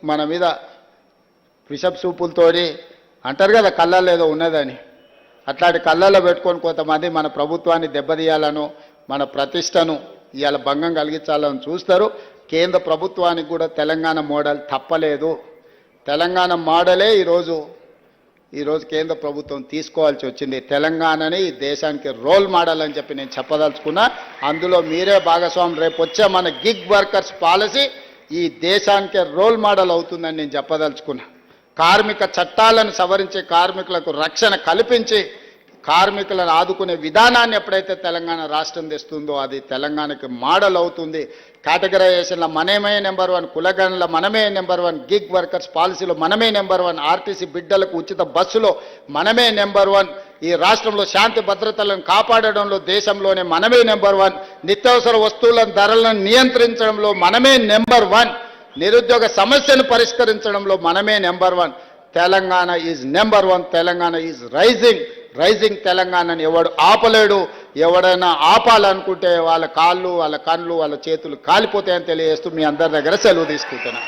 మన మీద విషపు సూపులతోని అంటారు కదా కళ్ళల్లో ఏదో ఉన్నదని, అట్లాంటి కళ్ళల్లో పెట్టుకొని కొంతమంది మన ప్రభుత్వాన్ని దెబ్బతీయాలను, మన ప్రతిష్టను ఇవాళ భంగం కలిగించాలని చూస్తారు. కేంద్ర ప్రభుత్వానికి కూడా తెలంగాణ మోడల్ తప్పలేదు. తెలంగాణ మోడలే ఈరోజు కేంద్ర ప్రభుత్వం తీసుకోవాల్సి వచ్చింది. తెలంగాణని ఈ దేశానికి రోల్ మోడల్ అని చెప్పి నేను చెప్పదలుచుకున్నా. అందులో మీరే భాగస్వామి. రేపు వచ్చే మన గిగ్ వర్కర్స్ పాలసీ ఈ దేశానికే రోల్ మోడల్ అవుతుందని నేను చెప్పదలుచుకున్నా. కార్మిక చట్టాలను సవరించి కార్మికులకు రక్షణ కల్పించి కార్మికులను ఆదుకునే విధానాన్ని ఎప్పుడైతే తెలంగాణ రాష్ట్రం తెస్తుందో అది తెలంగాణకి మోడల్ అవుతుంది. కేటగరైజేషన్లో మనమే నెంబర్ 1, కులగణలో మనమే నెంబర్ 1, గిగ్ వర్కర్స్ పాలసీలో మనమే నెంబర్ 1, ఆర్టీసీ బిడ్డలకు ఉచిత బస్సులో మనమే నెంబర్ 1, ఈ రాష్ట్రంలో శాంతి భద్రతలను కాపాడడంలో దేశంలోనే మనమే నెంబర్ 1, నిత్యావసర వస్తువుల ధరలను నియంత్రించడంలో మనమే నెంబర్ 1, నిరుద్యోగ సమస్యను పరిష్కరించడంలో మనమే number 1. Telangana is number 1. Telangana is rising తెలంగాణని ఎవడు ఆపలేడు. ఎవడైనా ఆపాలనుకుంటే వాళ్ళ కాళ్ళు, వాళ్ళ కళ్ళు, వాళ్ళ చేతులు కాలిపోతాయని తెలియజేస్తూ మీ అందరి దగ్గర సెలవు తీసుకుంటున్నాను.